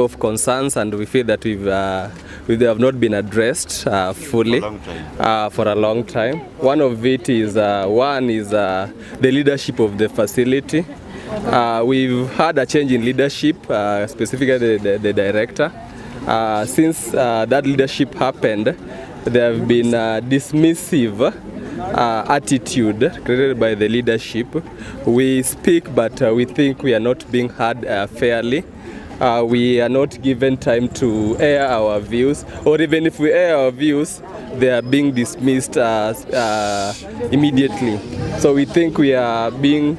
of concerns, and we feel that they have not been addressed fully for a long time. One of it is the leadership of the facility. We've had a change in leadership, specifically the director. Since that leadership happened, there have been dismissive attitude created by the leadership. We speak, but we think we are not being heard fairly. We are not given time to air our views, or even if we air our views, they are being dismissed immediately. So we think we are being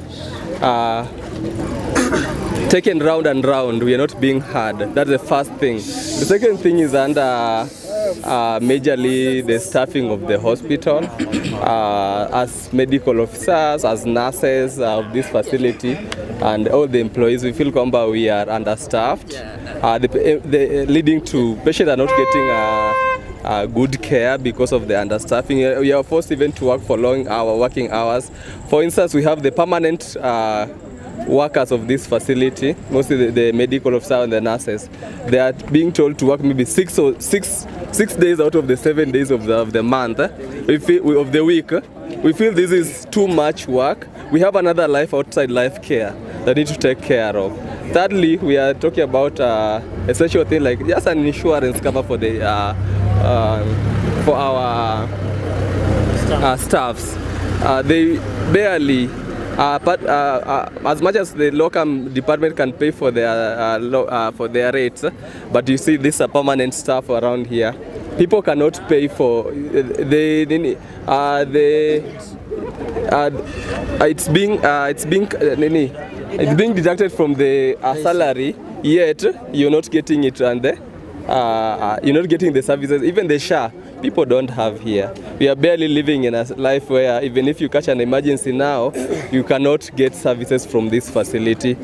taken round and round. We are not being heard. That's the first thing. The second thing is under majorly the staffing of the hospital. As medical officers, as nurses of this facility, and all the employees, we feel we are understaffed, leading to patients are not getting good care because of the understaffing. We are forced even to work for long working hours. For instance, we have the permanent workers of this facility, mostly the medical officers and the nurses. They are being told to work maybe six days out of the 7 days of the month, of the week. We feel this is too much work. We have another life outside life care that need to take care of. Thirdly, we are talking about essential thing like just an insurance cover for the for our staffs. They barely. But as much as the local department can pay for their rates, but you see this permanent staff around here, people cannot pay for it's being deducted from the salary, yet you're not getting it, and you're not getting the services, even the SHA. People don't have here. We are barely living in a life where even if you catch an emergency now, you cannot get services from this facility.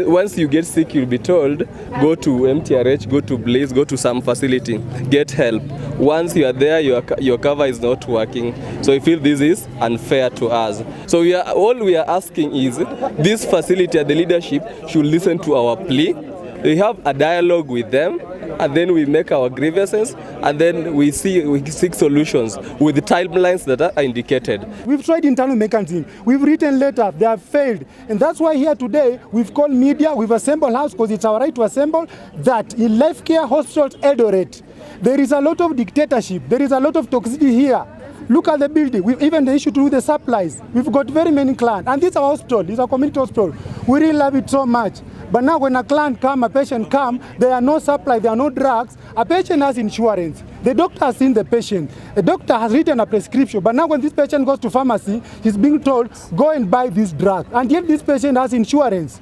Once you get sick, you'll be told, go to MTRH, go to Blaze, go to some facility, get help. Once you are there, your cover is not working. So we feel this is unfair to us. So all we are asking is this facility, the leadership should listen to our plea. We have a dialogue with them, and then we make our grievances, and then we seek solutions with the timelines that are indicated. We've tried internal mechanisms, we've written letters, they have failed. And that's why here today, we've called media, we've assembled house, because it's our right to assemble, that in Life Care Hospitals Eldoret, there is a lot of dictatorship, there is a lot of toxicity here. Look at the building, even the issue to do the supplies. We've got very many clients, and this is our hospital, this is our community hospital. We really love it so much. But now when a client comes, a patient comes, there are no supplies, there are no drugs. A patient has insurance. The doctor has seen the patient. The doctor has written a prescription. But now when this patient goes to pharmacy, he's being told, go and buy this drug. And yet this patient has insurance.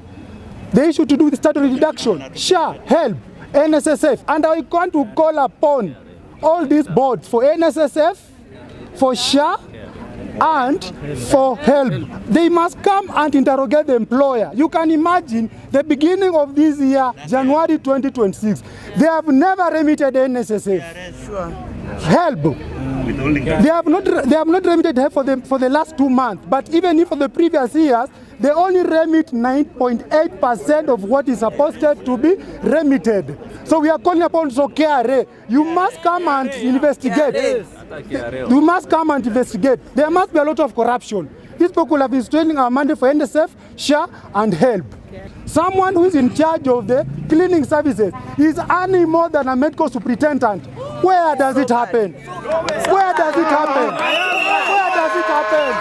The issue to do with statutory deduction, SHA, HELP, NSSF. And I want to call upon all these boards for NSSF, for SHA, and for HELP. They must come and interrogate the employer. You can imagine the beginning of this year, January 2026, they have never remitted NSSF. HELP. They have not remitted help for the last 2 months. But even if for the previous years, they only remit 9.8% of what is supposed to be remitted. So we are calling upon KRA. You must come and investigate. You must come and investigate. There must be a lot of corruption. These people have been stealing our money for NSF, SHA, and HELP. Someone who is in charge of the cleaning services is earning more than a medical superintendent. Where does it happen? Where does it happen? Where does it happen?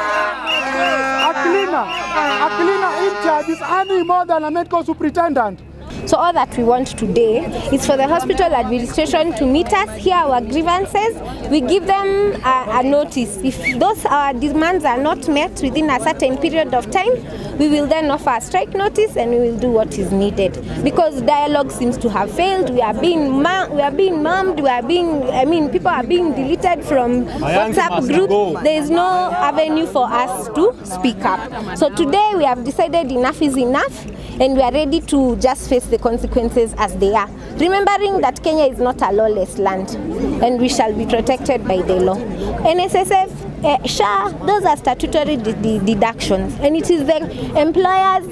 A cleaner in charge is earning more than a medical superintendent. So all that we want today is for the hospital administration to meet us, hear our grievances. We give them a notice. If those our demands are not met within a certain period of time, we will then offer a strike notice and we will do what is needed. Because dialogue seems to have failed. We are being mummed. People are being deleted from WhatsApp group. There is no avenue for us to speak up. So today we have decided enough is enough, and we are ready to just face the consequences as they are. Remembering that Kenya is not a lawless land, and we shall be protected by the law. NSSF, SHA, those are statutory deductions, and it is the employer's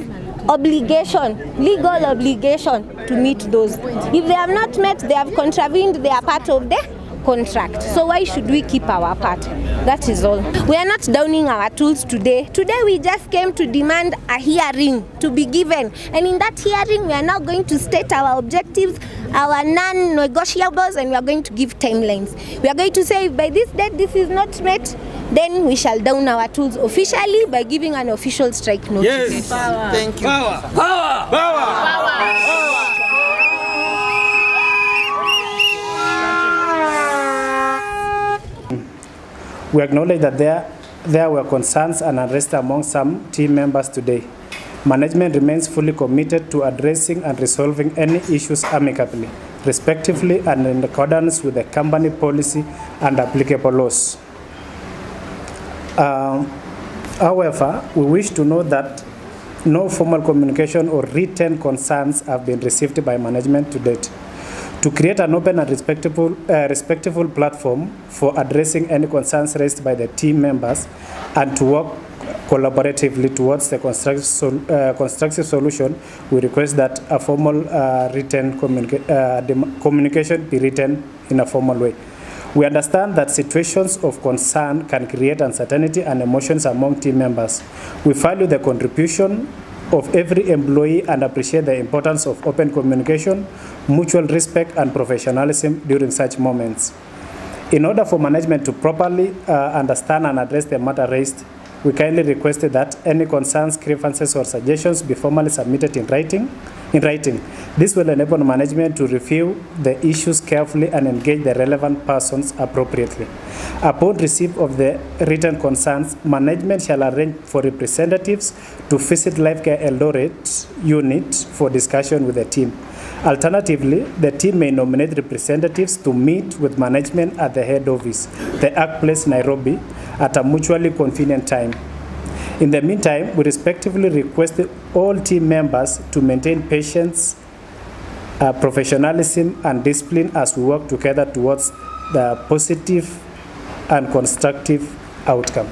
obligation, legal obligation to meet those. If they have not met, they have contravened their part of the contract. So why should we keep our part? That is all. We are not downing our tools today. Today we just came to demand a hearing to be given. And in that hearing, we are now going to state our objectives, our non-negotiables, and we are going to give timelines. We are going to say if by this date this is not met, then we shall down our tools officially by giving an official strike notice. Yes. Power. Thank you. Power. Power. Power. Power. We acknowledge that there were concerns and unrest among some team members today. Management remains fully committed to addressing and resolving any issues amicably, respectively, and in accordance with the company policy and applicable laws. However, we wish to note that no formal communication or written concerns have been received by management to date. To create an open and respectful platform for addressing any concerns raised by the team members and to work collaboratively towards the constructive solution, we request that a formal written communication be written in a formal way. We understand that situations of concern can create uncertainty and emotions among team members. We value the contribution of every employee and appreciate the importance of open communication, mutual respect, and professionalism during such moments. In order for management to properly understand and address the matter raised, we kindly requested that any concerns, grievances, or suggestions be formally submitted in writing. This will enable management to review the issues carefully and engage the relevant persons appropriately. Upon receipt of the written concerns, management shall arrange for representatives to visit Lifecare Eldoret unit for discussion with the team. Alternatively, the team may nominate representatives to meet with management at the head office, the Ark Place, Nairobi, at a mutually convenient time. In the meantime, we respectively request all team members to maintain patience, professionalism, and discipline as we work together towards the positive and constructive outcome.